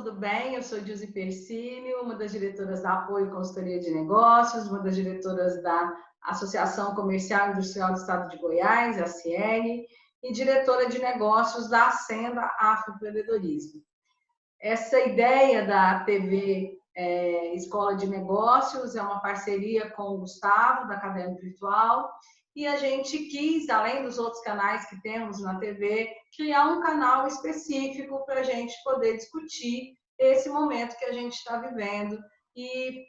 tudo bem? Eu sou Dilze Persílio, uma das diretoras da Apoio e Consultoria de Negócios, uma das diretoras da Associação Comercial e Industrial do Estado de Goiás, ACR, e diretora de negócios da Ascenda Afroempreendedorismo. Essa ideia da TV Escola de Negócios é uma parceria com o Gustavo, da Acadêmica Virtual, e a gente quis, além dos outros canais que temos na TV, criar um canal específico para a gente poder discutir esse momento que a gente está vivendo. E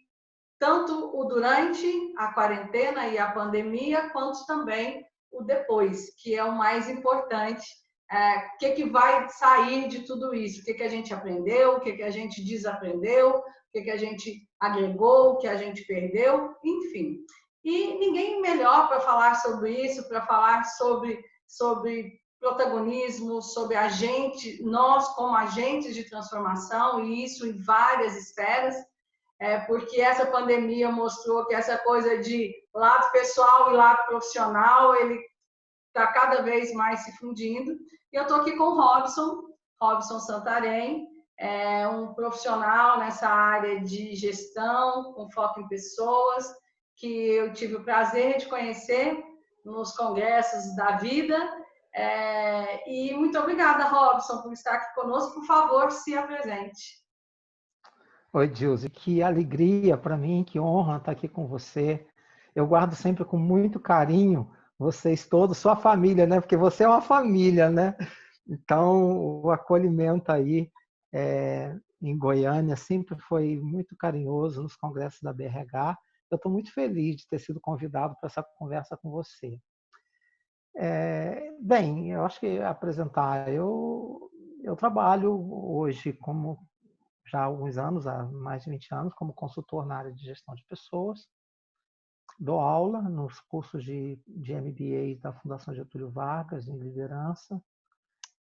tanto o durante a quarentena e a pandemia, quanto também o depois, que é o mais importante. O que vai sair de tudo isso? O que a gente aprendeu? O que a gente desaprendeu? O que a gente agregou? O que a gente perdeu? Enfim. E ninguém melhor para falar sobre isso, para falar sobre protagonismo, sobre nós como agentes de transformação, e isso em várias esferas, porque essa pandemia mostrou que essa coisa de lado pessoal e lado profissional, ele está cada vez mais se fundindo. E eu estou aqui com o Robson Santarém, um profissional nessa área de gestão, com foco em pessoas, que eu tive o prazer de conhecer nos congressos da vida. E muito obrigada, Robson, por estar aqui conosco. Por favor, se apresente. Oi, Dilze, que alegria para mim, que honra estar aqui com você. Eu guardo sempre com muito carinho vocês todos, sua família, né? Porque você é uma família, né? Então, o acolhimento aí em Goiânia sempre foi muito carinhoso nos congressos da BRH. Eu estou muito feliz de ter sido convidado para essa conversa com você. Bem, eu acho que apresentar, eu trabalho hoje como já há alguns anos, há mais de 20 anos, como consultor na área de gestão de pessoas. Dou aula nos cursos de MBA da Fundação Getúlio Vargas, em liderança.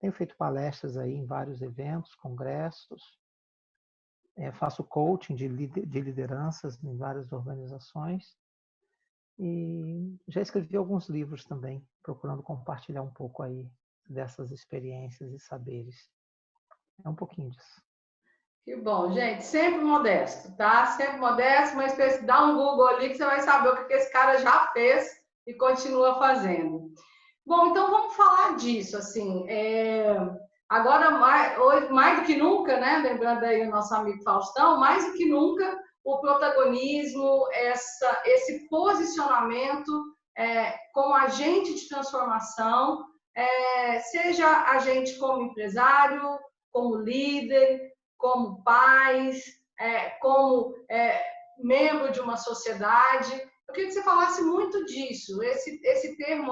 Tenho feito palestras aí em vários eventos, congressos. Faço coaching de lideranças em várias organizações. E já escrevi alguns livros também, procurando compartilhar um pouco aí dessas experiências e saberes. É um pouquinho disso. Que bom, gente, sempre modesto, tá? Sempre modesto, mas dá um Google ali que você vai saber o que esse cara já fez e continua fazendo. Bom, então vamos falar disso, assim, agora hoje, mais do que nunca, né? Lembrando aí o nosso amigo Faustão, mais do que nunca o protagonismo, esse posicionamento como agente de transformação, seja agente como empresário, como líder, como pais, como membro de uma sociedade. Eu queria que você falasse muito disso. Esse termo,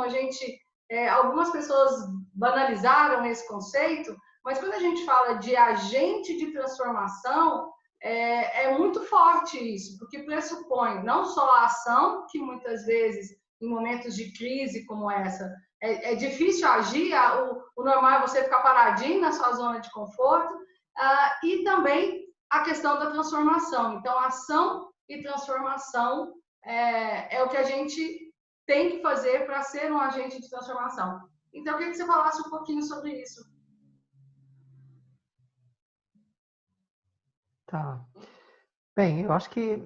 algumas pessoas banalizaram esse conceito, mas quando a gente fala de agente de transformação, é muito forte isso, porque pressupõe não só a ação, que muitas vezes, em momentos de crise como essa, é difícil agir, o normal é você ficar paradinho na sua zona de conforto, e também a questão da transformação. Então, ação e transformação é o que a gente tem que fazer para ser um agente de transformação. Então, eu queria que você falasse um pouquinho sobre isso. Tá. Bem, eu acho que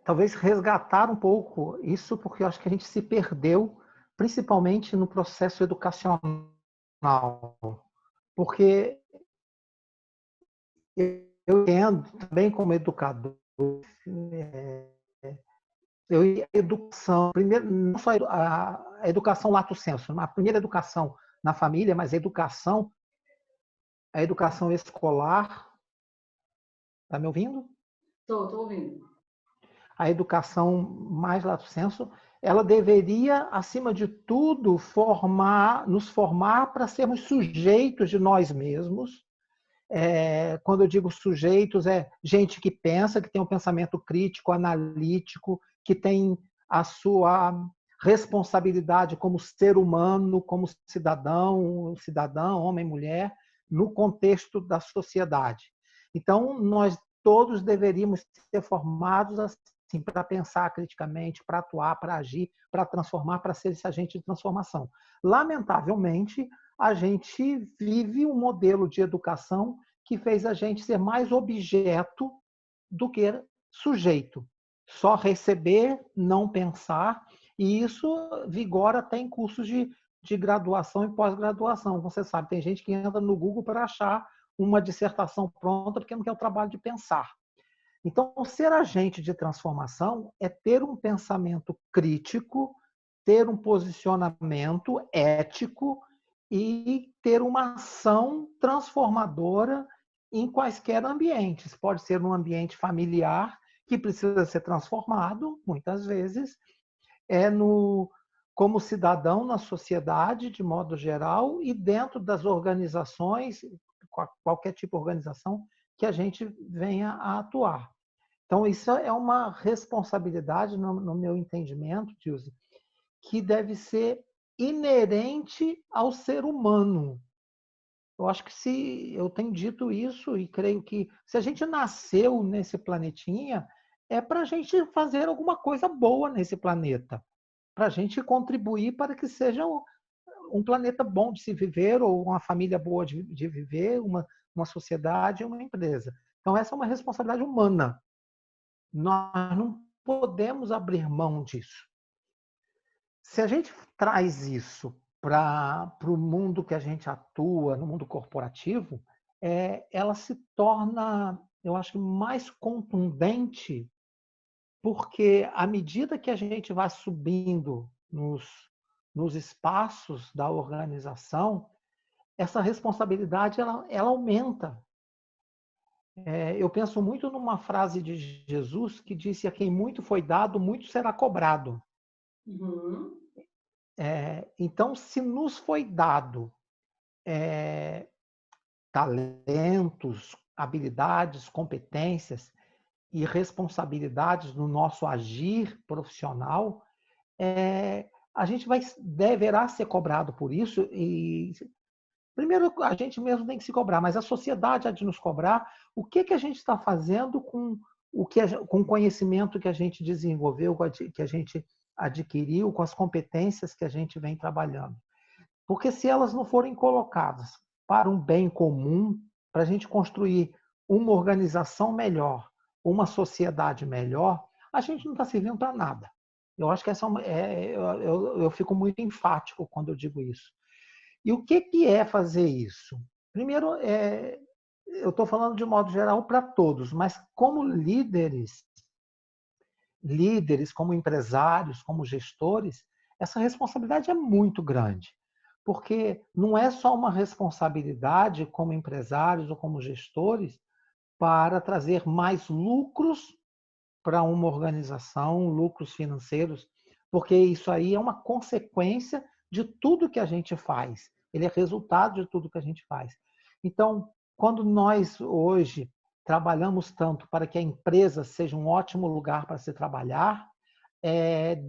talvez resgatar um pouco isso, porque eu acho que a gente se perdeu, principalmente no processo educacional. Porque eu entendo também como educador, a educação, primeiro, não só a educação lato sensu, a primeira educação na família, mas a educação escolar. Está me ouvindo? Estou ouvindo. A educação mais lato sensu, ela deveria, acima de tudo, nos formar para sermos sujeitos de nós mesmos. Quando eu digo sujeitos, é gente que pensa, que tem um pensamento crítico, analítico, que tem a sua responsabilidade como ser humano, como cidadão, homem, mulher, no contexto da sociedade. Então, nós todos deveríamos ser formados assim, para pensar criticamente, para atuar, para agir, para transformar, para ser esse agente de transformação. Lamentavelmente, a gente vive um modelo de educação que fez a gente ser mais objeto do que sujeito. Só receber, não pensar, e isso vigora até em cursos de graduação e pós-graduação. Você sabe, tem gente que entra no Google para achar uma dissertação pronta porque não quer o trabalho de pensar. Então, ser agente de transformação é ter um pensamento crítico, ter um posicionamento ético e ter uma ação transformadora em quaisquer ambientes. Pode ser um ambiente familiar, que precisa ser transformado, muitas vezes, como cidadão na sociedade, de modo geral, e dentro das organizações, qualquer tipo de organização que a gente venha a atuar. Então, isso é uma responsabilidade, no meu entendimento, Dilce, que deve ser inerente ao ser humano. Eu acho que se eu tenho dito isso e creio que se a gente nasceu nesse planetinha, é para a gente fazer alguma coisa boa nesse planeta, para a gente contribuir para que seja um planeta bom de se viver ou uma família boa de viver, uma sociedade, uma empresa. Então, essa é uma responsabilidade humana. Nós não podemos abrir mão disso. Se a gente traz isso para o mundo que a gente atua, no mundo corporativo, ela se torna, eu acho, mais contundente, porque à medida que a gente vai subindo nos espaços da organização, essa responsabilidade ela aumenta. Eu penso muito numa frase de Jesus que disse: a quem muito foi dado, muito será cobrado. Uhum. Então, se nos foi dado talentos, habilidades, competências e responsabilidades no nosso agir profissional, a gente deverá ser cobrado por isso. E primeiro a gente mesmo tem que se cobrar, mas a sociedade há de nos cobrar o que a gente está fazendo com com o conhecimento que a gente desenvolveu, que a gente adquiriu, com as competências que a gente vem trabalhando. Porque se elas não forem colocadas para um bem comum, para a gente construir uma organização melhor, uma sociedade melhor, a gente não está servindo para nada. Eu acho que eu fico muito enfático quando eu digo isso. E o que é fazer isso? Primeiro, eu estou falando de modo geral para todos, mas como líderes, como empresários, como gestores, essa responsabilidade é muito grande. Porque não é só uma responsabilidade como empresários ou como gestores para trazer mais lucros para uma organização, lucros financeiros, porque isso aí é uma consequência de tudo que a gente faz. Ele é resultado de tudo que a gente faz. Então, quando nós hoje trabalhamos tanto para que a empresa seja um ótimo lugar para se trabalhar,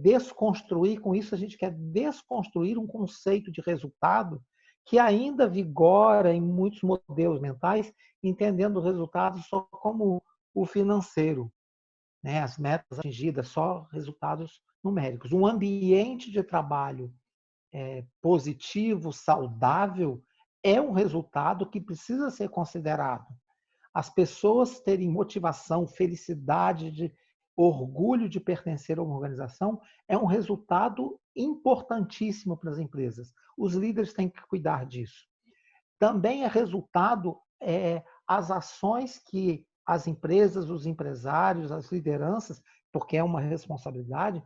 desconstruir, com isso a gente quer desconstruir um conceito de resultado que ainda vigora em muitos modelos mentais, entendendo o resultado só como o financeiro, né? As metas atingidas, só resultados numéricos. Um ambiente de trabalho positivo, saudável, é um resultado que precisa ser considerado. As pessoas terem motivação, felicidade, orgulho de pertencer a uma organização é um resultado importantíssimo para as empresas. Os líderes têm que cuidar disso. Também é resultado as ações que as empresas, os empresários, as lideranças, porque é uma responsabilidade,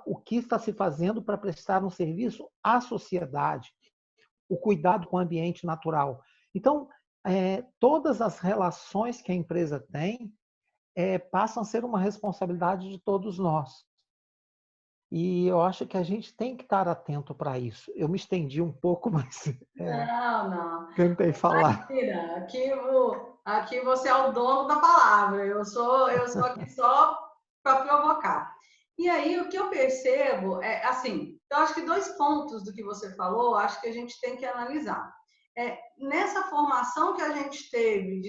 o que está se fazendo para prestar um serviço à sociedade, o cuidado com o ambiente natural. Então, todas as relações que a empresa tem passam a ser uma responsabilidade de todos nós. E eu acho que a gente tem que estar atento para isso. Eu me estendi um pouco, mas Não. tentei falar. Imagina, aqui você é o dono da palavra. Eu sou aqui só para provocar. E aí, o que eu percebo é, assim, eu acho que 2 pontos do que você falou, acho que a gente tem que analisar. Nessa formação que a gente teve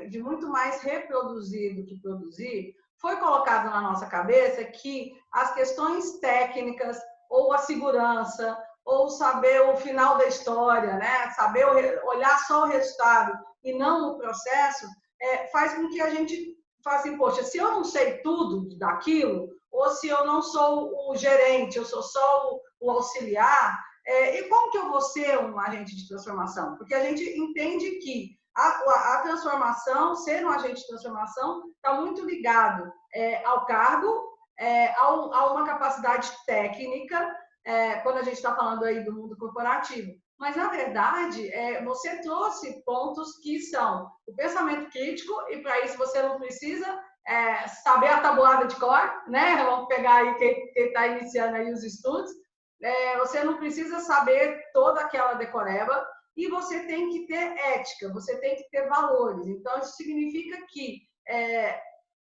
de muito mais reproduzir do que produzir, foi colocado na nossa cabeça que as questões técnicas ou a segurança ou saber o final da história, né? Saber olhar só o resultado e não o processo, faz com que a gente fale assim, poxa, se eu não sei tudo daquilo, ou se eu não sou o gerente, eu sou só o auxiliar, e como que eu vou ser um agente de transformação? Porque a gente entende que a transformação, ser um agente de transformação, está muito ligado ao cargo, a uma capacidade técnica, quando a gente está falando aí do mundo corporativo. Mas, na verdade, você trouxe pontos que são o pensamento crítico, e para isso você não precisa saber a tabuada de cor, né? Vamos pegar aí quem está iniciando aí os estudos. Você não precisa saber toda aquela decoreba, e você tem que ter ética, você tem que ter valores. Então, isso significa que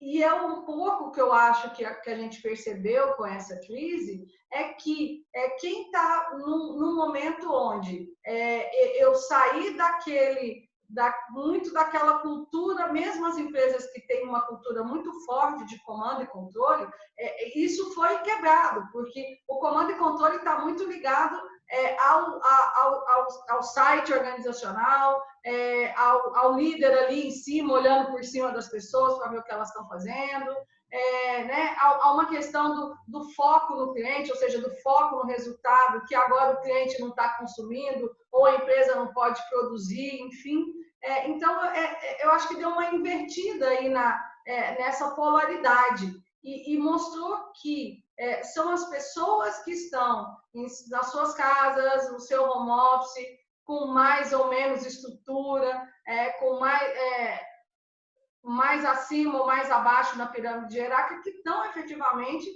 e é um pouco que eu acho que a gente percebeu com essa crise, é que quem está num momento onde eu saí muito daquela cultura, mesmo as empresas que têm uma cultura muito forte de comando e controle, isso foi quebrado, porque o comando e controle está muito ligado ao site organizacional, ao líder ali em cima, olhando por cima das pessoas para ver o que elas estão fazendo, né? Há uma questão do foco no cliente, ou seja, do foco no resultado, que agora o cliente não está consumindo, ou a empresa não pode produzir, enfim. Então, eu acho que deu uma invertida aí nessa polaridade e mostrou que são as pessoas que estão nas suas casas, no seu home office, com mais ou menos estrutura, com mais acima ou mais abaixo na pirâmide hierárquica, que estão efetivamente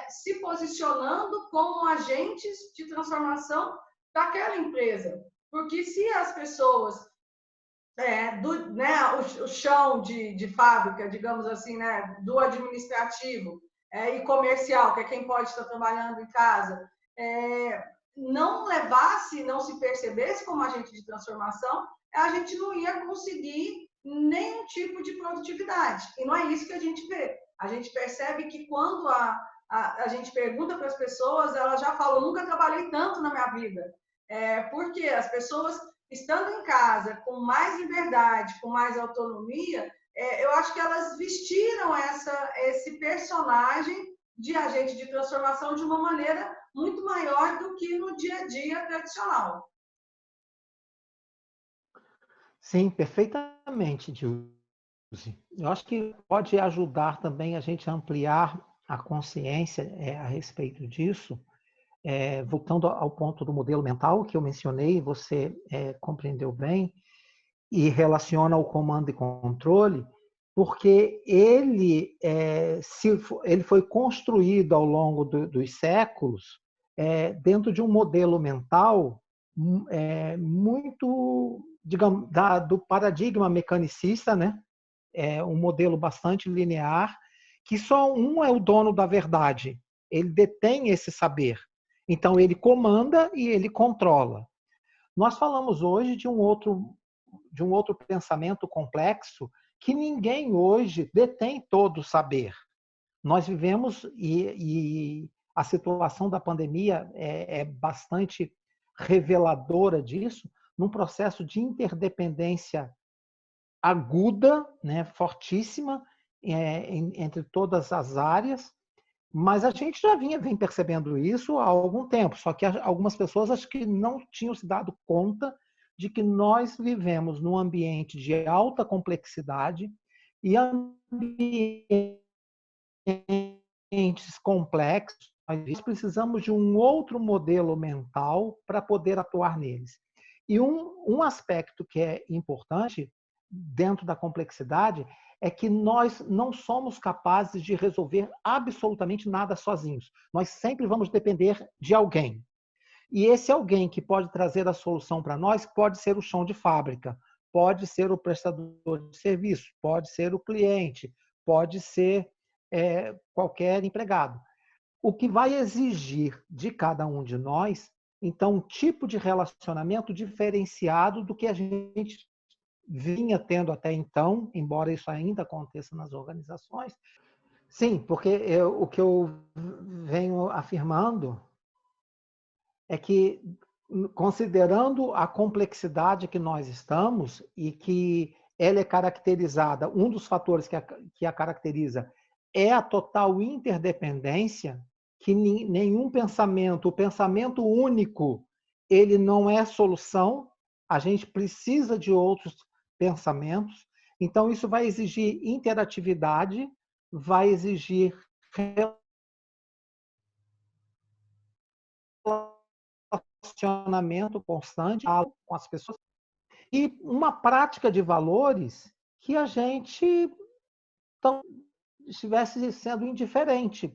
se posicionando como agentes de transformação daquela empresa. Porque se as pessoas, o chão de fábrica, digamos assim, né, do administrativo e comercial, que é quem pode estar trabalhando em casa, não levasse, não se percebesse como agente de transformação, a gente não ia conseguir nenhum tipo de produtividade. E não é isso que a gente vê. A gente percebe que quando a gente pergunta para as pessoas, elas já falam, nunca trabalhei tanto na minha vida. Porque as pessoas, estando em casa, com mais liberdade, com mais autonomia, eu acho que elas vestiram esse personagem de agente de transformação de uma maneira muito maior do que no dia a dia tradicional. Sim, perfeitamente, Dilce. Eu acho que pode ajudar também a gente a ampliar a consciência a respeito disso, voltando ao ponto do modelo mental que eu mencionei, você compreendeu bem, e relaciona ao comando e controle, porque ele foi construído ao longo dos séculos dentro de um modelo mental muito, digamos, do paradigma mecanicista, né? Um modelo bastante linear, que só um é o dono da verdade. Ele detém esse saber. Então, ele comanda e ele controla. Nós falamos hoje de um outro pensamento complexo que ninguém hoje detém todo o saber. Nós vivemos, e a situação da pandemia é bastante reveladora disso, num processo de interdependência aguda, né, fortíssima, entre todas as áreas, mas a gente já vem percebendo isso há algum tempo, só que algumas pessoas acho que não tinham se dado conta de que nós vivemos num ambiente de alta complexidade e ambientes complexos, nós precisamos de um outro modelo mental para poder atuar neles. E um aspecto que é importante dentro da complexidade é que nós não somos capazes de resolver absolutamente nada sozinhos. Nós sempre vamos depender de alguém. E esse alguém que pode trazer a solução para nós pode ser o chão de fábrica, pode ser o prestador de serviço, pode ser o cliente, pode ser qualquer empregado. O que vai exigir de cada um de nós, então, um tipo de relacionamento diferenciado do que a gente vinha tendo até então, embora isso ainda aconteça nas organizações. Sim, porque o que eu venho afirmando é que considerando a complexidade que nós estamos e que ela é caracterizada, um dos fatores que a caracteriza é a total interdependência, que nenhum pensamento, o pensamento único, ele não é solução, a gente precisa de outros pensamentos, então isso vai exigir interatividade, vai exigir relacionamento constante com as pessoas e uma prática de valores que a gente estivesse sendo indiferente.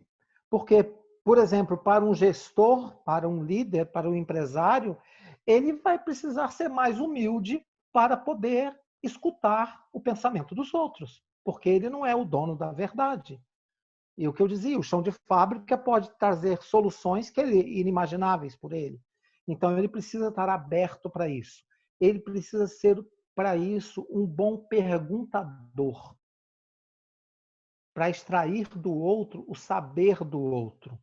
Porque, por exemplo, para um gestor, para um líder, para um empresário, ele vai precisar ser mais humilde para poder escutar o pensamento dos outros, porque ele não é o dono da verdade. E o que eu dizia, o chão de fábrica pode trazer soluções que inimagináveis por ele. Então, ele precisa estar aberto para isso. Ele precisa ser, para isso, um bom perguntador, para extrair do outro o saber do outro.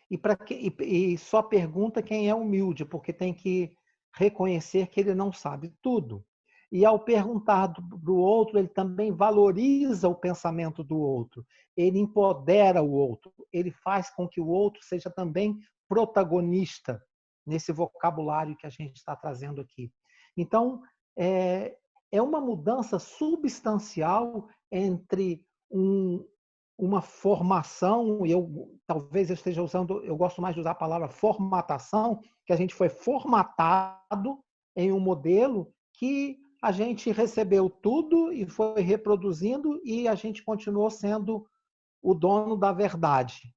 E só pergunta quem é humilde, porque tem que reconhecer que ele não sabe tudo. E ao perguntar do outro, ele também valoriza o pensamento do outro, ele empodera o outro, ele faz com que o outro seja também protagonista nesse vocabulário que a gente está trazendo aqui. Então, é uma mudança substancial entre uma formação, e talvez eu esteja usando, eu gosto mais de usar a palavra formatação, que a gente foi formatado em um modelo que a gente recebeu tudo e foi reproduzindo e a gente continuou sendo o dono da verdade,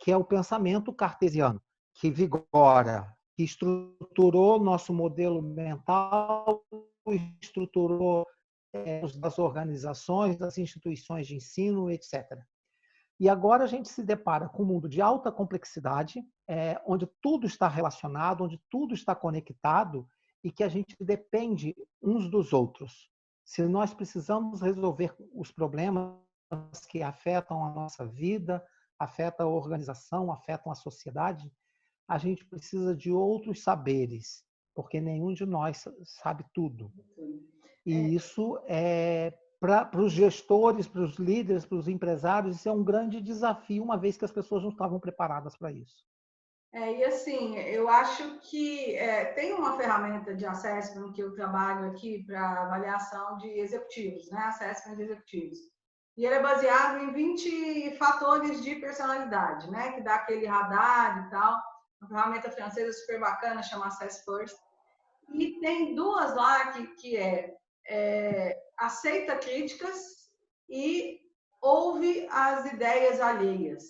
que é o pensamento cartesiano, que vigora, que estruturou nosso modelo mental, estruturou das organizações, das instituições de ensino, etc. E agora a gente se depara com um mundo de alta complexidade, onde tudo está relacionado, onde tudo está conectado e que a gente depende uns dos outros. Se nós precisamos resolver os problemas que afetam a nossa vida, afetam a organização, afetam a sociedade, a gente precisa de outros saberes, porque nenhum de nós sabe tudo. E isso para os gestores, para os líderes, para os empresários, isso é um grande desafio, uma vez que as pessoas não estavam preparadas para isso. E assim, eu acho que tem uma ferramenta de assessment que eu trabalho aqui para avaliação de executivos, né? Assessment de executivos. E ele é baseado em 20 fatores de personalidade, né? Que dá aquele radar e tal. Uma ferramenta francesa super bacana, chama Assess First. E tem duas lá que aceita críticas e ouve as ideias alheias.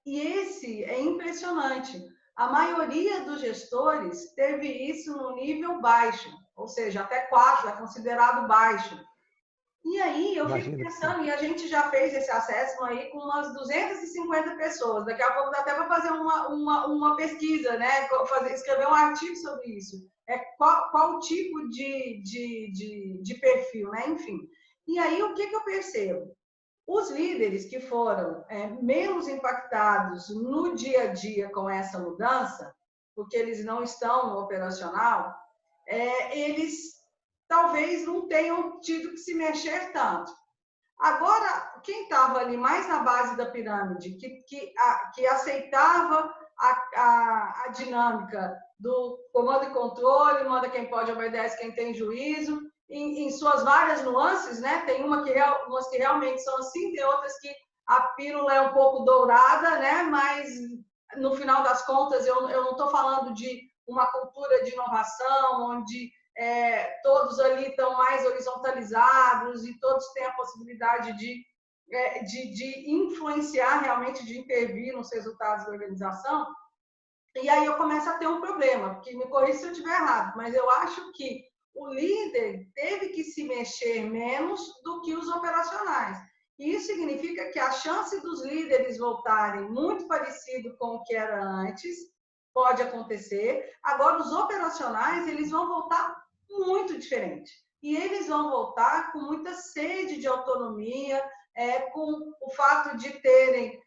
E esse é impressionante. A maioria dos gestores teve isso no nível baixo, ou seja, até 4 é considerado baixo. E aí eu fico pensando, e a gente já fez esse acesso aí com umas 250 pessoas. Daqui a pouco dá até para fazer uma pesquisa, né? Escrever um artigo sobre isso. Qual tipo de perfil, né? Enfim. E aí o que eu percebo? Os líderes que foram menos impactados no dia a dia com essa mudança, porque eles não estão no operacional, eles talvez não tenham tido que se mexer tanto. Agora, quem estava ali mais na base da pirâmide, que aceitava a dinâmica do comando e controle, manda quem pode, obedece quem tem juízo, em suas várias nuances, né? Tem umas que realmente são assim, tem outras que a pílula é um pouco dourada, né? Mas no final das contas, eu não estou falando de uma cultura de inovação, onde todos ali estão mais horizontalizados e todos têm a possibilidade de influenciar realmente, de intervir nos resultados da organização. E aí eu começo a ter um problema, porque me corrija se eu estiver errado, mas eu acho que o líder teve que se mexer menos do que os operacionais. E isso significa que a chance dos líderes voltarem muito parecido com o que era antes pode acontecer. Agora, os operacionais, eles vão voltar muito diferente. E eles vão voltar com muita sede de autonomia, com o fato de terem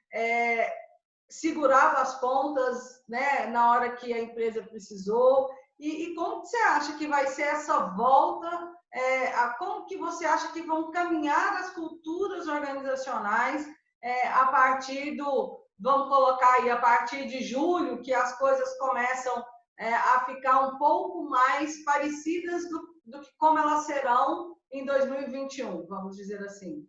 segurava as pontas, né, na hora que a empresa precisou. E como que você acha que vai ser essa volta? Como que você acha que vão caminhar as culturas organizacionais a partir vamos colocar aí, a partir de julho, que as coisas começam a ficar um pouco mais parecidas do que como elas serão em 2021, vamos dizer assim.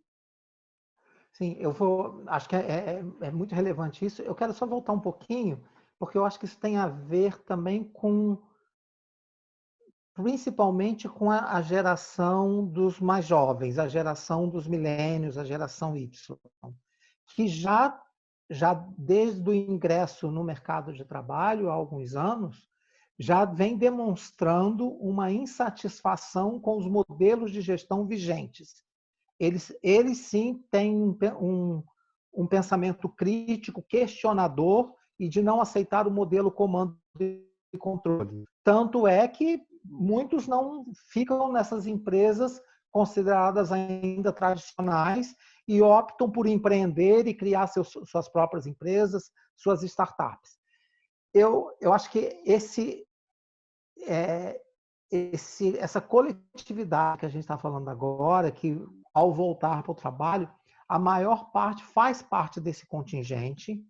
Sim, eu vou. Acho que é muito relevante isso. Eu quero só voltar um pouquinho, porque eu acho que isso tem a ver também com, principalmente com a geração dos mais jovens, a geração dos milênios, a geração Y, que já desde o ingresso no mercado de trabalho há alguns anos, já vem demonstrando uma insatisfação com os modelos de gestão vigentes. Eles sim têm um pensamento crítico, questionador e de não aceitar o modelo comando e controle. Tanto é que muitos não ficam nessas empresas consideradas ainda tradicionais e optam por empreender e criar suas próprias empresas, suas startups. Eu acho que essa coletividade que a gente está falando agora, que ao voltar para o trabalho, a maior parte faz parte desse contingente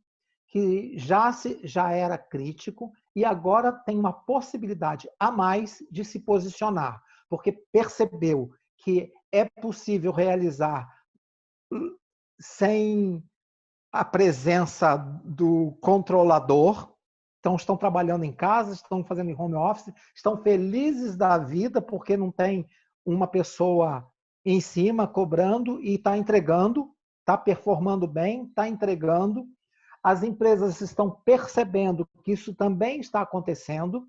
que já era crítico e agora tem uma possibilidade a mais de se posicionar, porque percebeu que é possível realizar sem a presença do controlador. Então, estão trabalhando em casa, estão fazendo em home office, estão felizes da vida porque não tem uma pessoa em cima cobrando e está entregando, está performando bem, está entregando. As empresas estão percebendo que isso também está acontecendo.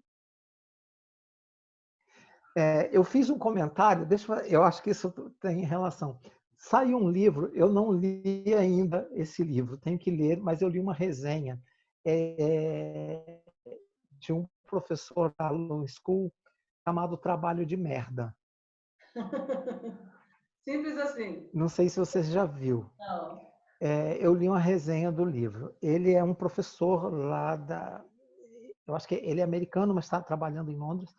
Eu fiz um comentário, eu acho que isso tem relação. Saiu um livro, eu não li ainda esse livro, tenho que ler, mas eu li uma resenha de um professor da Law School chamado Trabalho de Merda. Simples assim. Não sei se você já viu. Não. Eu li uma resenha do livro. Ele é um professor lá eu acho que ele é americano, mas está trabalhando em Londres.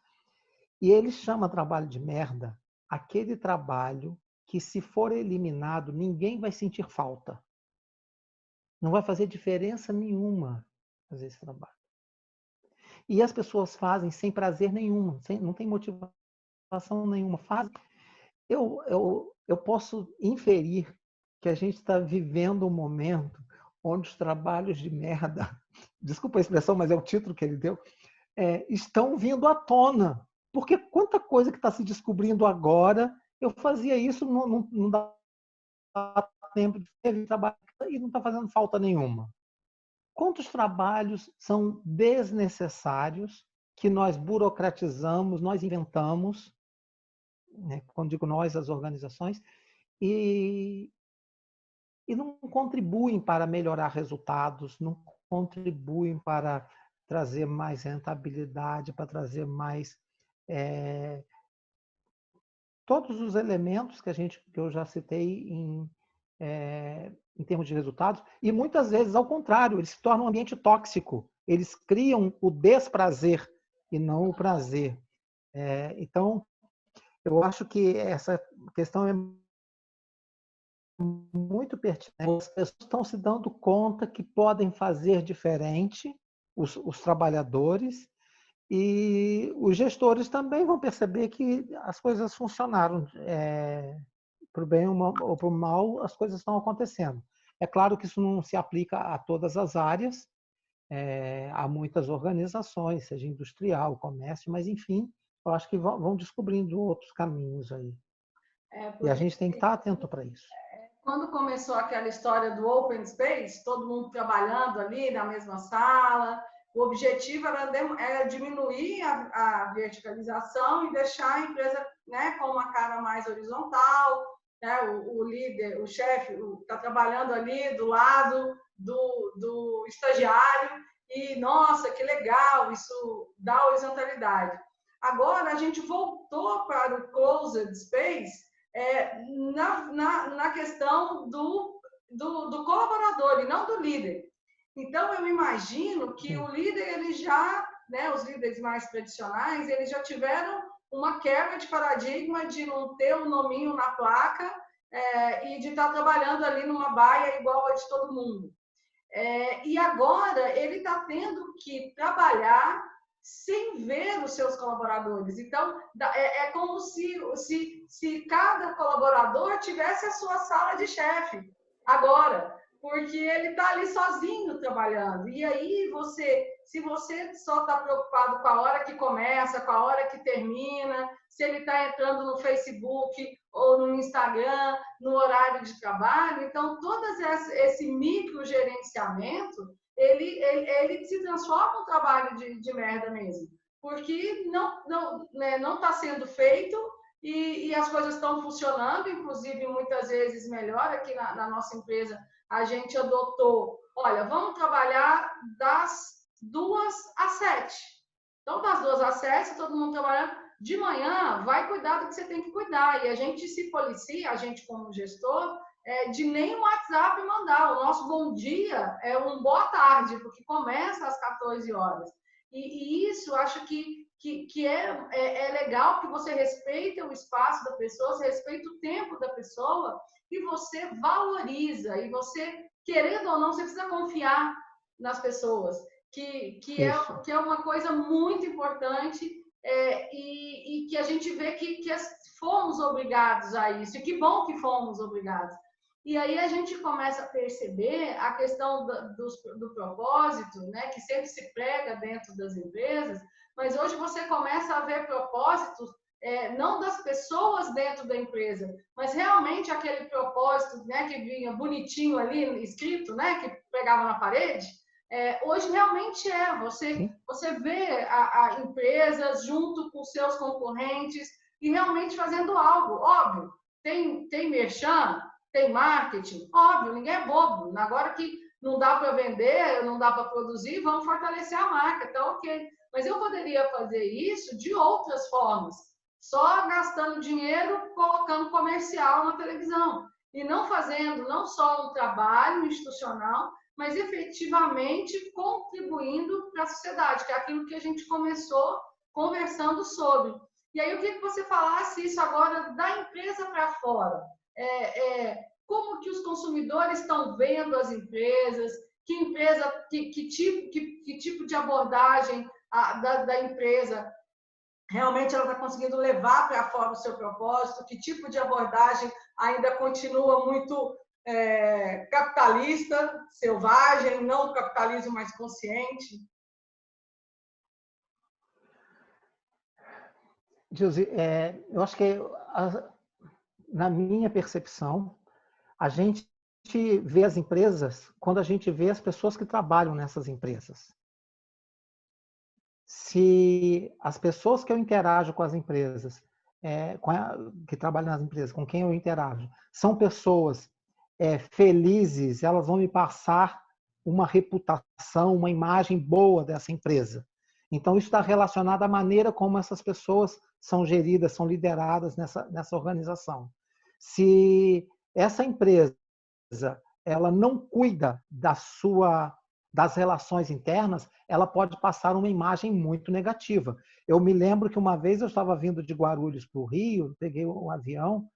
E ele chama trabalho de merda aquele trabalho que, se for eliminado, ninguém vai sentir falta. Não vai fazer diferença nenhuma fazer esse trabalho. E as pessoas fazem sem prazer nenhum, não tem motivação nenhuma. Eu posso inferir que a gente está vivendo um momento onde os trabalhos de merda, desculpa a expressão, mas é o título que ele deu, estão vindo à tona. Porque quanta coisa que está se descobrindo agora, eu fazia isso, não dá tempo de trabalhar e não está fazendo falta nenhuma. Quantos trabalhos são desnecessários que nós burocratizamos, nós inventamos, né? Quando digo nós, as organizações, e não contribuem para melhorar resultados, não contribuem para trazer mais rentabilidade, para trazer mais todos os elementos que eu já citei em termos de resultados, e muitas vezes, ao contrário, eles se tornam um ambiente tóxico. Eles criam o desprazer e não o prazer. Então, eu acho que essa questão é muito pertinente. As pessoas estão se dando conta que podem fazer diferente, os trabalhadores, e os gestores também vão perceber que as coisas funcionaram. Para o bem ou para o mal, as coisas estão acontecendo. É claro que isso não se aplica a todas as áreas, há muitas organizações, seja industrial, comércio, mas, enfim, eu acho que vão descobrindo outros caminhos aí. E a Porque gente tem que estar atento para isso. quando começou aquela história do Open Space, todo mundo trabalhando ali na mesma sala, o objetivo era diminuir a verticalização e deixar a empresa, né, com uma cara mais horizontal, né, o líder, o chefe está trabalhando ali do lado do estagiário e, nossa, que legal, isso dá horizontalidade. Agora, a gente voltou para o closed space na questão do colaborador e não do líder. Então, eu imagino que o líder, ele já, né, os líderes mais tradicionais, eles já tiveram uma quebra de paradigma de não ter um nominho na placa e de estar trabalhando ali numa baia igual a de todo mundo. E agora ele está tendo que trabalhar sem ver os seus colaboradores. Então, é como se cada colaborador tivesse a sua sala de chefe agora, porque ele está ali sozinho trabalhando. E aí, se você só está preocupado com a hora que começa, com a hora que termina, se ele está entrando no Facebook ou no Instagram, no horário de trabalho, então, todo esse microgerenciamento, ele se transforma um trabalho de merda mesmo, porque não está sendo feito e as coisas estão funcionando, inclusive muitas vezes melhor. Aqui na nossa empresa, a gente adotou, olha, vamos trabalhar das 2 às 7. Então, das 2 às 7, todo mundo trabalhando. De manhã, vai cuidar do que você tem que cuidar. E a gente se policia, a gente como gestor, de nem um WhatsApp mandar. O nosso bom dia é um boa tarde, porque começa às 14 horas. E isso, acho que é legal, que você respeita o espaço da pessoa, você respeita o tempo da pessoa e você valoriza. E você, querendo ou não, você precisa confiar nas pessoas, que é uma coisa muito importante. E que a gente vê que fomos obrigados a isso, e que bom que fomos obrigados. E aí a gente começa a perceber a questão do propósito, né, que sempre se prega dentro das empresas, mas hoje você começa a ver propósitos, não das pessoas dentro da empresa, mas realmente aquele propósito, né, que vinha bonitinho ali escrito, né, que pegava na parede. Hoje realmente você vê a empresas junto com seus concorrentes e realmente fazendo algo. Óbvio, tem merchan, tem marketing, óbvio, ninguém é bobo. Agora que não dá para vender, não dá para produzir, vamos fortalecer a marca, tá ok. Mas eu poderia fazer isso de outras formas, só gastando dinheiro, colocando comercial na televisão e não fazendo não só um trabalho institucional, mas efetivamente contribuindo para a sociedade, que é aquilo que a gente começou conversando sobre. E aí eu queria que você falasse isso agora da empresa para fora. Como que os consumidores estão vendo as empresas, que tipo de abordagem da empresa realmente ela está conseguindo levar para fora o seu propósito, que tipo de abordagem ainda continua muito capitalista, selvagem, não o capitalismo mais consciente. Gilze, eu acho que, na minha percepção, a gente vê as empresas quando a gente vê as pessoas que trabalham nessas empresas. Se as pessoas que eu interajo com as empresas, que trabalham nas empresas, com quem eu interajo, são pessoas felizes, elas vão me passar uma reputação, uma imagem boa dessa empresa. Então, isso está relacionado à maneira como essas pessoas são geridas, são lideradas nessa organização. Se essa empresa ela não cuida das relações internas, ela pode passar uma imagem muito negativa. Eu me lembro que uma vez eu estava vindo de Guarulhos para o Rio, peguei um avião,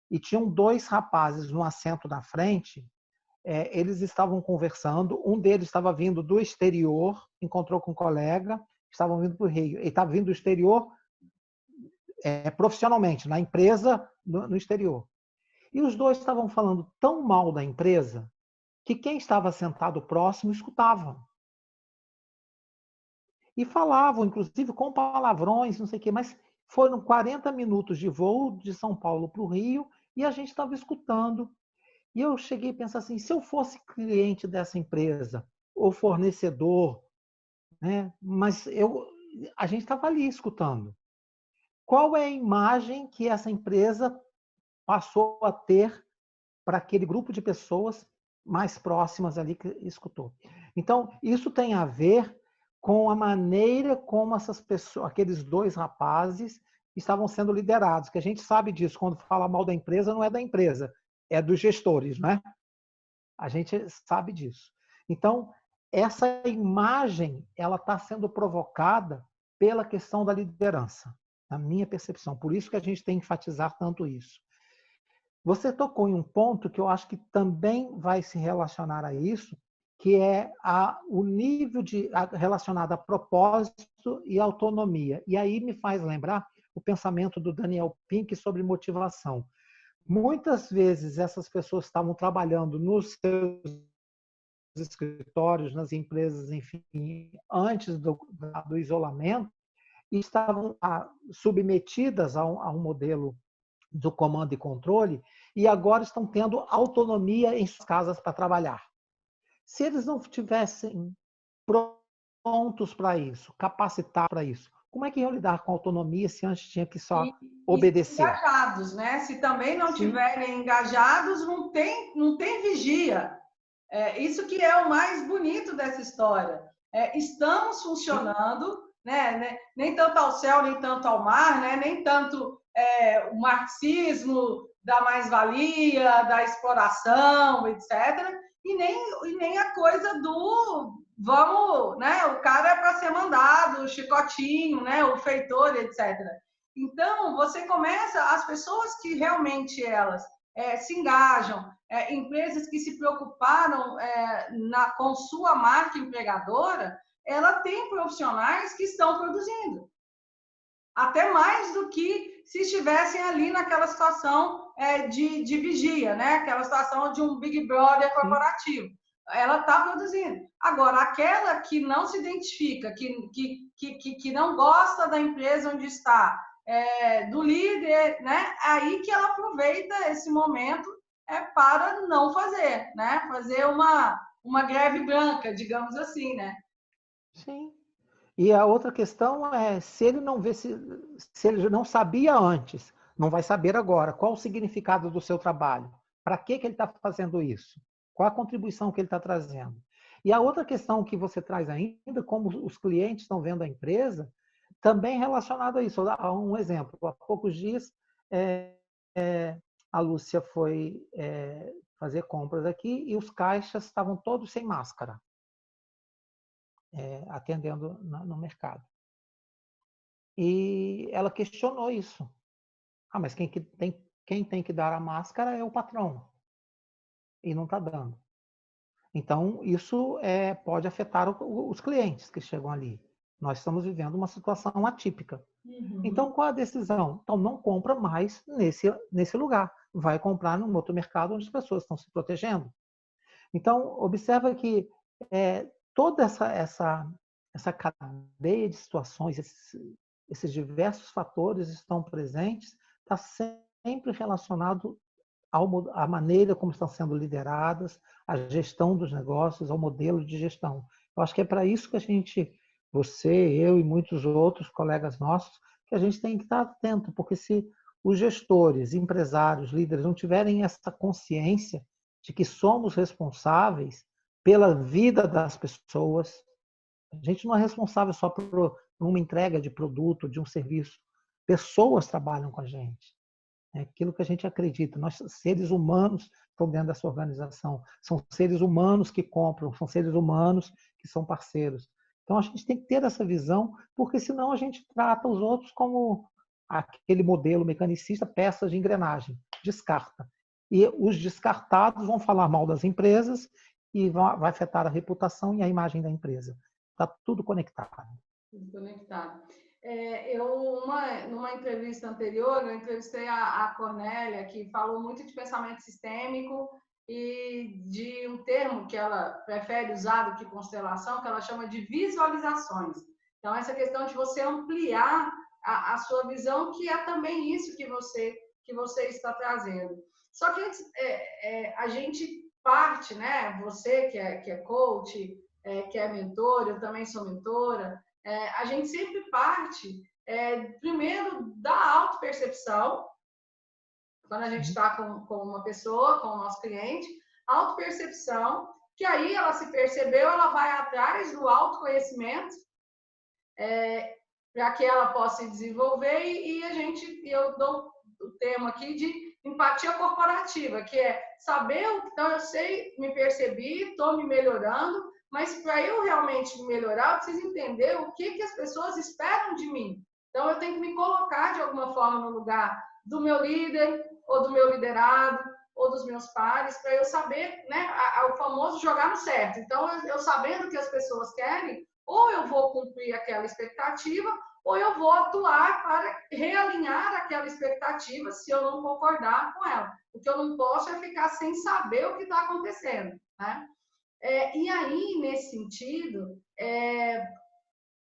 e tinham 2 rapazes no assento da frente. Eles estavam conversando, um deles estava vindo do exterior, encontrou com um colega, estavam vindo para o Rio. Ele estava vindo do exterior profissionalmente, na empresa no exterior. E os 2 estavam falando tão mal da empresa que quem estava sentado próximo escutava. E falavam, inclusive, com palavrões, não sei o quê, mas foram 40 minutos de voo de São Paulo para o Rio e a gente estava escutando. E eu cheguei a pensar assim, se eu fosse cliente dessa empresa, ou fornecedor, né, mas a gente estava ali escutando. Qual é a imagem que essa empresa passou a ter para aquele grupo de pessoas mais próximas ali que escutou? Então, isso tem a ver com a maneira como essas pessoas, aqueles 2 rapazes estavam sendo liderados, que a gente sabe disso, quando fala mal da empresa, não é da empresa, é dos gestores, né? A gente sabe disso. Então, essa imagem ela está sendo provocada pela questão da liderança, na minha percepção. Por isso que a gente tem que enfatizar tanto isso. Você tocou em um ponto que eu acho que também vai se relacionar a isso, que é o nível relacionado a propósito e autonomia. E aí me faz lembrar o pensamento do Daniel Pink sobre motivação. Muitas vezes essas pessoas estavam trabalhando nos seus escritórios, nas empresas, enfim, antes do isolamento, e estavam submetidas a um modelo do comando e controle, e agora estão tendo autonomia em suas casas para trabalhar. Se eles não tivessem prontos para isso, capacitados para isso, como é que iam lidar com a autonomia se antes tinha que só obedecer? Engajados, né? Se também não tiverem engajados, não tem vigia. Isso que é o mais bonito dessa história. Estamos funcionando, né? Nem tanto ao céu, nem tanto ao mar, né? Nem tanto o marxismo da mais-valia, da exploração, etc. E nem a coisa do vamos, né? O cara é para ser mandado, o chicotinho, né? O feitor, etc. Então, você começa, as pessoas que realmente elas se engajam, empresas que se preocuparam com sua marca empregadora, ela tem profissionais que estão produzindo. Até mais do que se estivessem ali naquela situação de vigia, né? Aquela situação de um Big Brother corporativo. Ela está produzindo. Agora, aquela que não se identifica, que não gosta da empresa onde está, do líder, né? Aí que ela aproveita esse momento para não fazer, né? Fazer uma greve branca, digamos assim, né? Sim. E a outra questão é, se ele não vê, se ele não sabia antes, não vai saber agora, qual o significado do seu trabalho? Para que ele está fazendo isso? Qual a contribuição que ele está trazendo? E a outra questão que você traz ainda, como os clientes estão vendo a empresa, também relacionado a isso. Há um exemplo. Há poucos dias, a Lúcia foi fazer compras aqui e os caixas estavam todos sem máscara, atendendo no mercado. E ela questionou isso. Mas quem tem que dar a máscara é o patrão. E não está dando. Então, isso pode afetar os clientes que chegam ali. Nós estamos vivendo uma situação atípica. Uhum. Então, qual a decisão? Então, não compra mais nesse lugar. Vai comprar num outro mercado onde as pessoas estão se protegendo. Então, observa que toda essa cadeia de situações, esses diversos fatores estão presentes, está sempre relacionado à maneira como estão sendo lideradas, à gestão dos negócios, ao modelo de gestão. Eu acho que é para isso que a gente, você, eu e muitos outros colegas nossos, que a gente tem que estar atento, porque se os gestores, empresários, líderes não tiverem essa consciência de que somos responsáveis pela vida das pessoas, a gente não é responsável só por uma entrega de produto, de um serviço. Pessoas trabalham com a gente. É aquilo que a gente acredita. Nós, seres humanos, estão dentro dessa organização. São seres humanos que compram, são seres humanos que são parceiros. Então, a gente tem que ter essa visão, porque senão a gente trata os outros como aquele modelo mecanicista, peças de engrenagem, descarta. E os descartados vão falar mal das empresas e vai afetar a reputação e a imagem da empresa. Está tudo conectado. Tudo conectado. Numa entrevista anterior, eu entrevistei a Cornélia, que falou muito de pensamento sistêmico e de um termo que ela prefere usar do que constelação, que ela chama de visualizações. Então, essa questão de você ampliar a sua visão, que é também isso que você está trazendo. Só que a gente parte, né? Você que é coach, que é mentor, eu também sou mentora, a gente sempre parte, primeiro, da autopercepção, quando a gente está com uma pessoa, com o nosso cliente, autopercepção, que aí ela se percebeu, ela vai atrás do autoconhecimento, para que ela possa se desenvolver e eu dou o termo aqui de empatia corporativa, que é saber o que então eu sei, me percebi, estou me melhorando, mas para eu realmente me melhorar, eu preciso entender o que as pessoas esperam de mim. Então eu tenho que me colocar de alguma forma no lugar do meu líder, ou do meu liderado, ou dos meus pares, para eu saber, né, o famoso jogar no certo. Então, eu sabendo o que as pessoas querem, ou eu vou cumprir aquela expectativa, ou eu vou atuar para realinhar aquela expectativa se eu não concordar com ela. O que eu não posso é ficar sem saber o que está acontecendo, né? E aí, nesse sentido,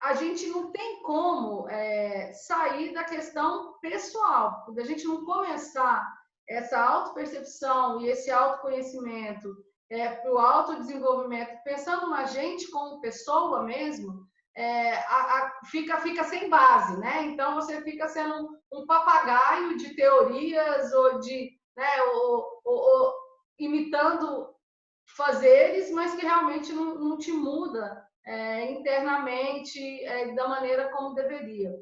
a gente não tem como sair da questão pessoal. Quando a gente não começar essa autopercepção e esse autoconhecimento para o autodesenvolvimento, pensando na gente como pessoa mesmo, fica sem base, né? Então, você fica sendo um papagaio de teorias ou de, né, ou imitando fazeres, mas que realmente não te muda internamente da maneira como deveria.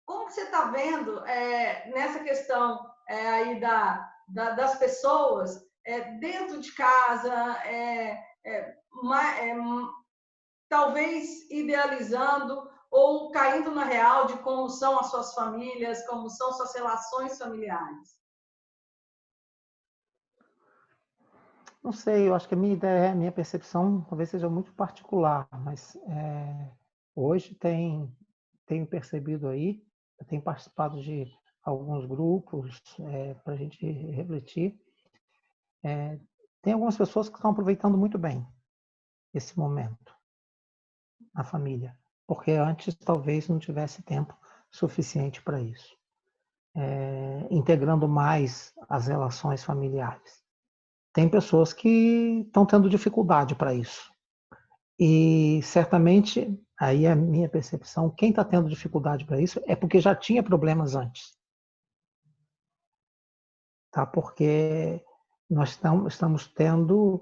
Como que você está vendo nessa questão aí das pessoas dentro de casa, talvez idealizando ou caindo na real de como são as suas famílias, como são suas relações familiares? Não sei, eu acho que a minha ideia, a minha percepção talvez seja muito particular, mas hoje tenho percebido aí, eu tenho participado de alguns grupos para a gente refletir. Tem algumas pessoas que estão aproveitando muito bem esse momento na família, porque antes talvez não tivesse tempo suficiente para isso. Integrando mais as relações familiares. Tem pessoas que estão tendo dificuldade para isso. E certamente, aí é a minha percepção, quem está tendo dificuldade para isso é porque já tinha problemas antes. Tá? Porque nós estamos tendo,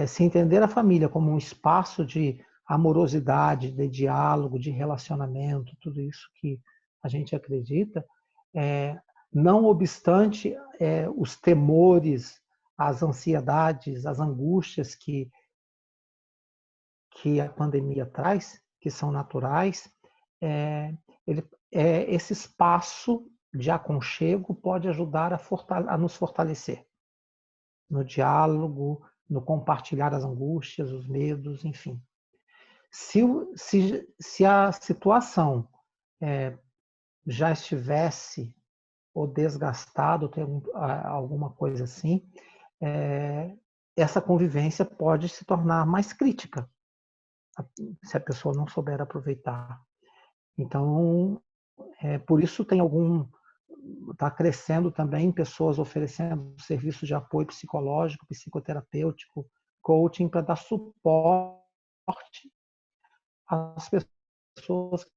se entender a família como um espaço de amorosidade, de diálogo, de relacionamento, tudo isso que a gente acredita, não obstante os temores, as ansiedades, as angústias que a pandemia traz, que são naturais, esse espaço de aconchego pode ajudar a nos fortalecer no diálogo, no compartilhar as angústias, os medos, enfim. Se a situação já estivesse ou desgastado, tem alguma coisa assim, essa convivência pode se tornar mais crítica, se a pessoa não souber aproveitar. Então, por isso está crescendo também pessoas oferecendo serviços de apoio psicológico, psicoterapêutico, coaching, para dar suporte às pessoas que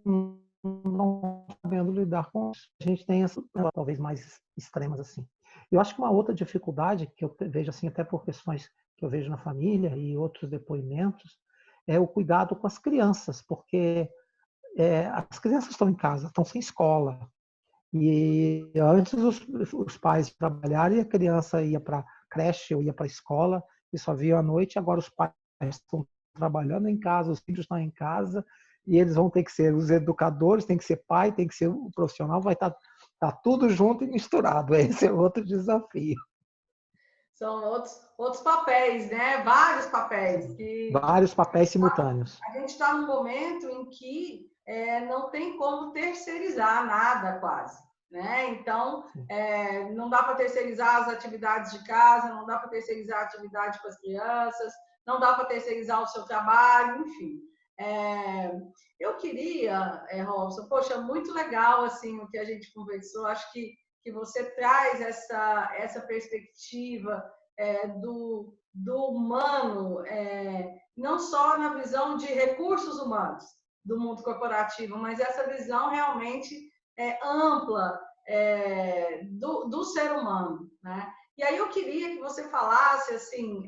não estão sabendo lidar com isso. A gente tem essas talvez mais extremas assim. Eu acho que uma outra dificuldade que eu vejo assim, até por questões que eu vejo na família e outros depoimentos, é o cuidado com as crianças, porque as crianças estão em casa, estão sem escola. E antes os pais trabalharam e a criança ia para a creche ou ia para a escola e só via à noite. Agora os pais estão trabalhando em casa, os filhos estão em casa e eles vão ter que ser os educadores, tem que ser pai, tem que ser o profissional, vai estar tudo junto e misturado. Esse é outro desafio. São outros papéis, né? Vários papéis. Vários papéis simultâneos. A gente está num momento em que não tem como terceirizar nada quase. Né? Então, não dá para terceirizar as atividades de casa, não dá para terceirizar a atividade com as crianças, não dá para terceirizar o seu trabalho, enfim. Eu queria, Robson, poxa, muito legal assim, o que a gente conversou, acho que você traz essa perspectiva do humano, não só na visão de recursos humanos do mundo corporativo, mas essa visão realmente ampla do ser humano, né? E aí eu queria que você falasse assim,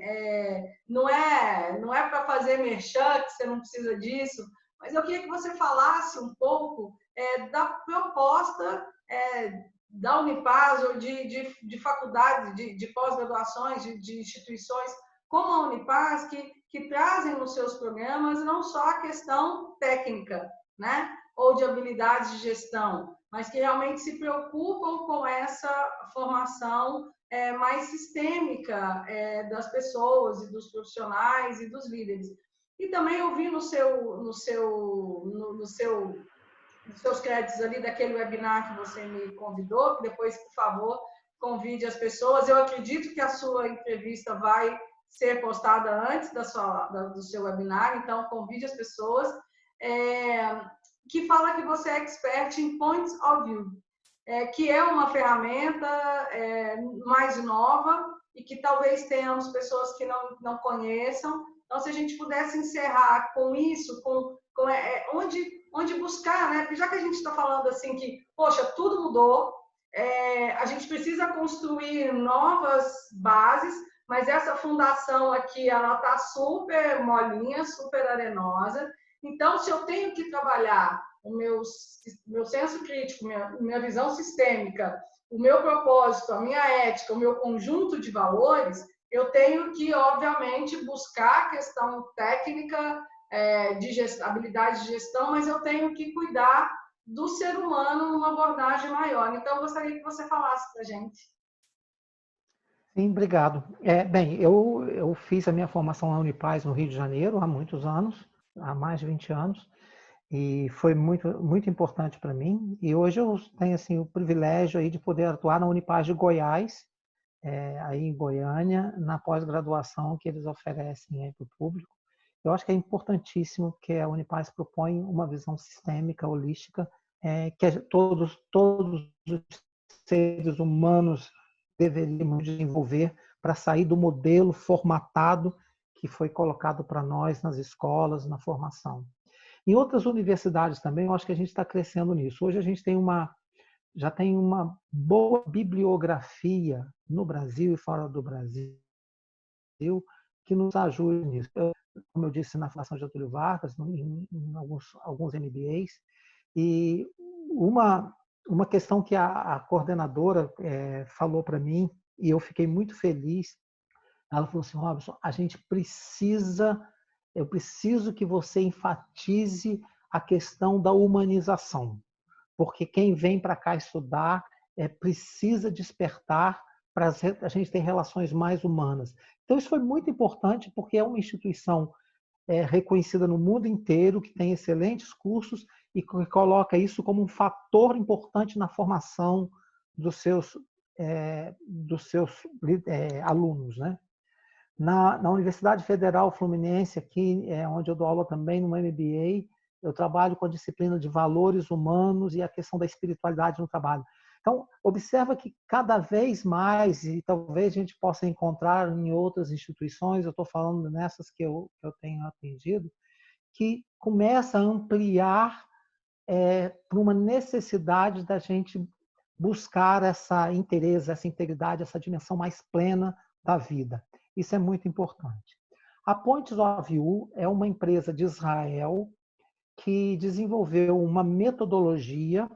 não é para fazer merchan, que você não precisa disso, mas eu queria que você falasse um pouco da proposta da Unipaz ou de faculdades, de pós-graduações, de instituições como a Unipaz, que trazem nos seus programas não só a questão técnica, né? Ou de habilidades de gestão, mas que realmente se preocupam com essa formação mais sistêmica das pessoas e dos profissionais e dos líderes. E também eu vi nos seus créditos ali daquele webinar que você me convidou, que depois, por favor, convide as pessoas. Eu acredito que a sua entrevista vai ser postada antes do seu webinar, então convide as pessoas, que fala que você é expert em Points of View, que é uma ferramenta mais nova e que talvez tenhamos pessoas que não conheçam. Então, se a gente pudesse encerrar com isso, onde buscar, né? Porque já que a gente está falando assim que, poxa, tudo mudou, a gente precisa construir novas bases, mas essa fundação aqui, ela está super molinha, super arenosa. Então, se eu tenho que trabalhar o meu senso crítico, minha visão sistêmica, o meu propósito, a minha ética, o meu conjunto de valores, eu tenho que, obviamente, buscar a questão técnica, habilidade de gestão, mas eu tenho que cuidar do ser humano numa abordagem maior. Então, eu gostaria que você falasse para a gente. Sim, obrigado. Bem, eu fiz a minha formação na Unipaz no Rio de Janeiro há muitos anos, há mais de 20 anos, e foi muito, muito importante para mim. E hoje eu tenho assim, o privilégio aí de poder atuar na Unipaz de Goiás, aí em Goiânia, na pós-graduação que eles oferecem para o público. Eu acho que é importantíssimo que a Unipaz propõe uma visão sistêmica, holística, que todos os seres humanos deveríamos desenvolver para sair do modelo formatado que foi colocado para nós nas escolas, na formação. Em outras universidades também, eu acho que a gente está crescendo nisso. Hoje a gente já tem uma boa bibliografia no Brasil e fora do Brasil que nos ajude nisso. Como eu disse, na Fundação Getúlio Vargas, em alguns MBAs, e uma questão que a coordenadora falou para mim, e eu fiquei muito feliz, ela falou assim, Robson, eu preciso que você enfatize a questão da humanização, porque quem vem para cá estudar precisa despertar para a gente ter relações mais humanas. Então, isso foi muito importante, porque é uma instituição reconhecida no mundo inteiro, que tem excelentes cursos e que coloca isso como um fator importante na formação dos seus alunos, né? Na Universidade Federal Fluminense, aqui onde eu dou aula também no MBA, eu trabalho com a disciplina de valores humanos e a questão da espiritualidade no trabalho. Então, observa que cada vez mais, e talvez a gente possa encontrar em outras instituições, eu estou falando nessas que eu tenho atendido, que começa a ampliar para uma necessidade da gente buscar essa interesse, essa integridade, essa dimensão mais plena da vida. Isso é muito importante. A Points of View é uma empresa de Israel que desenvolveu uma metodologia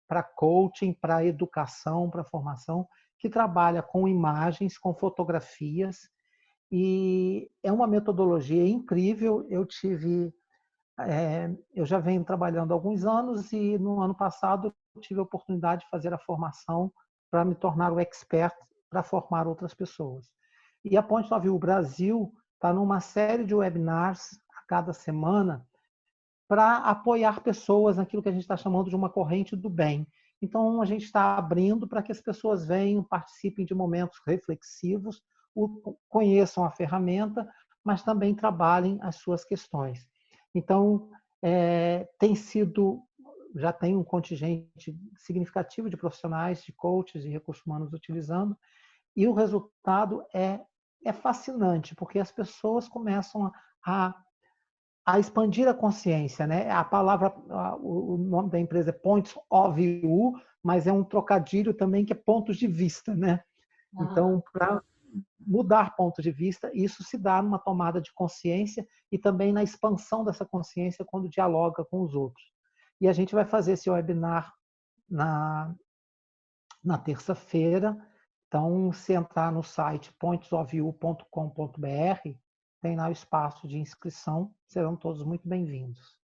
para coaching, para educação, para formação, que trabalha com imagens, com fotografias, e é uma metodologia incrível. Eu já venho trabalhando há alguns anos e no ano passado eu tive a oportunidade de fazer a formação para me tornar o expert para formar outras pessoas. E a Points of View Brasil está numa série de webinars a cada semana para apoiar pessoas naquilo que a gente está chamando de uma corrente do bem. Então, a gente está abrindo para que as pessoas venham, participem de momentos reflexivos, conheçam a ferramenta, mas também trabalhem as suas questões. Então, já tem um contingente significativo de profissionais, de coaches e recursos humanos utilizando, e o resultado é fascinante, porque as pessoas começam a expandir a consciência, né? A palavra, o nome da empresa é Points of View, mas é um trocadilho também que é pontos de vista, né? Então, para mudar pontos de vista, isso se dá numa tomada de consciência e também na expansão dessa consciência quando dialoga com os outros. E a gente vai fazer esse webinar na terça-feira. Então, se entrar no site pointsofview.com.br, tem lá o espaço de inscrição, serão todos muito bem-vindos.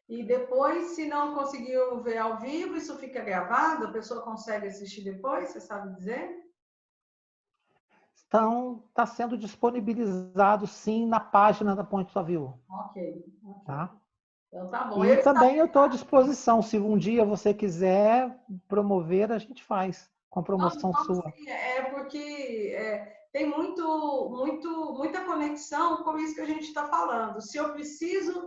E depois, se não conseguiu ver ao vivo, isso fica gravado? A pessoa consegue assistir depois, você sabe dizer? Então, está sendo disponibilizado, sim, na página da Points of View. Ok. Tá? Então tá bom. E também eu estou à disposição. Se um dia você quiser promover, a gente faz, com a promoção sua. Sim, porque tem muita conexão com isso que a gente está falando. Se eu preciso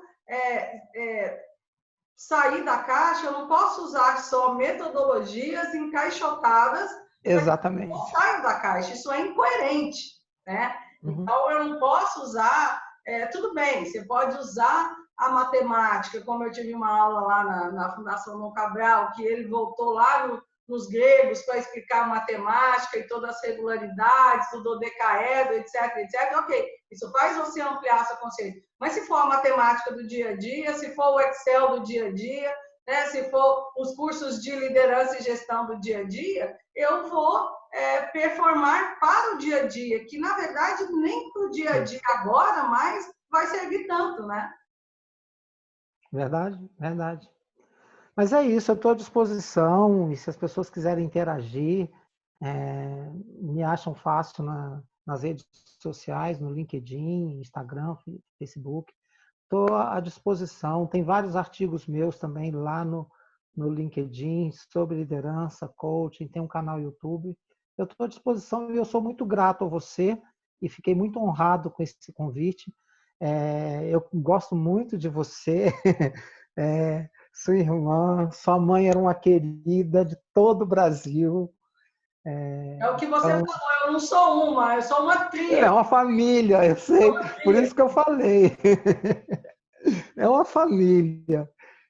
sair da caixa, eu não posso usar só metodologias encaixotadas. Exatamente. Eu não saio da caixa, isso é incoerente, né? Uhum. Então, eu não posso usar... tudo bem, você pode usar a matemática, como eu tive uma aula lá na Fundação Dom Cabral, que ele voltou lá nos gregos para explicar a matemática e todas as regularidades, do dodecaedro, etc, etc. Ok, isso faz você ampliar seu conceito. Mas se for a matemática do dia a dia, se for o Excel do dia a dia, né, se for os cursos de liderança e gestão do dia a dia, eu vou performar para o dia a dia, que na verdade nem para o dia a dia agora, mas vai servir tanto, né? Verdade, verdade. Mas é isso, eu estou à disposição, e se as pessoas quiserem interagir, me acham fácil nas redes sociais, no LinkedIn, Instagram, Facebook. Estou à disposição. Tem vários artigos meus também lá no LinkedIn sobre liderança, coaching, tem um canal YouTube. Eu estou à disposição e eu sou muito grato a você e fiquei muito honrado com esse convite. Eu gosto muito de você, sua irmã, sua mãe era uma querida de todo o Brasil. É o que você falou, eu não sou uma, eu sou uma tríade. É uma família, eu sei, por isso que eu falei. É uma família.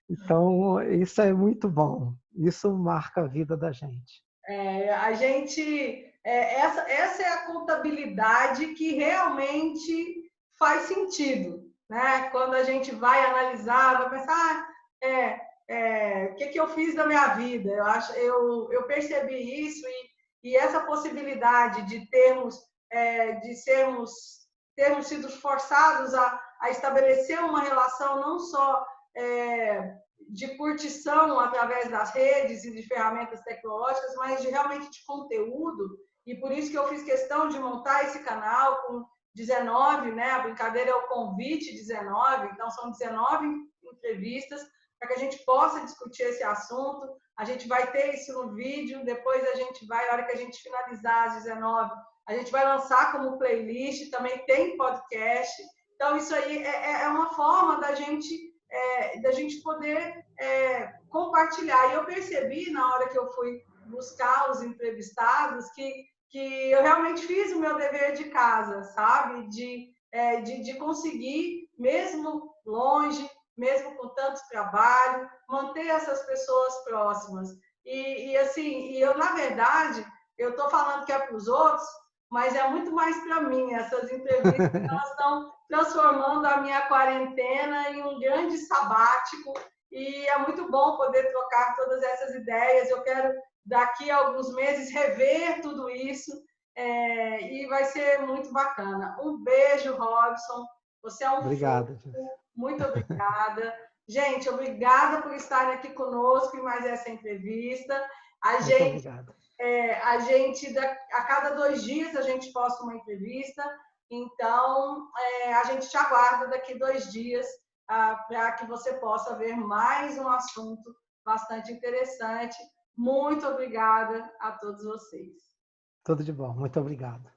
Então, isso é muito bom. Isso marca a vida da gente. A gente... essa é a contabilidade que realmente faz sentido, né? Quando a gente vai analisar, vai pensar, o que eu fiz da minha vida? Eu percebi isso e essa possibilidade de termos sido forçados a estabelecer uma relação não só de curtição através das redes e de ferramentas tecnológicas, mas realmente de conteúdo. E por isso que eu fiz questão de montar esse canal com 19, né? A brincadeira é o convite 19, então são 19 entrevistas para que a gente possa discutir esse assunto. A gente vai ter isso no vídeo, depois a gente vai, na hora que a gente finalizar às 19, a gente vai lançar como playlist, também tem podcast. Então, isso aí é uma forma da gente poder compartilhar. E eu percebi, na hora que eu fui buscar os entrevistados, que eu realmente fiz o meu dever de casa, sabe? De conseguir, mesmo longe, mesmo com tanto trabalho, manter essas pessoas próximas. Assim, eu, na verdade, eu estou falando que é para os outros, mas é muito mais para mim. Essas entrevistas elas estão transformando a minha quarentena em um grande sabático e é muito bom poder trocar todas essas ideias. Eu quero, daqui a alguns meses, rever tudo isso e vai ser muito bacana. Um beijo, Robson. Você é um Obrigado. fofo. Muito obrigada. Gente, obrigada por estarem aqui conosco em mais essa entrevista. Muito obrigado. A cada 2 dias a gente posta uma entrevista, então a gente te aguarda daqui 2 dias para que você possa ver mais um assunto bastante interessante. Muito obrigada a todos vocês. Tudo de bom, muito obrigado.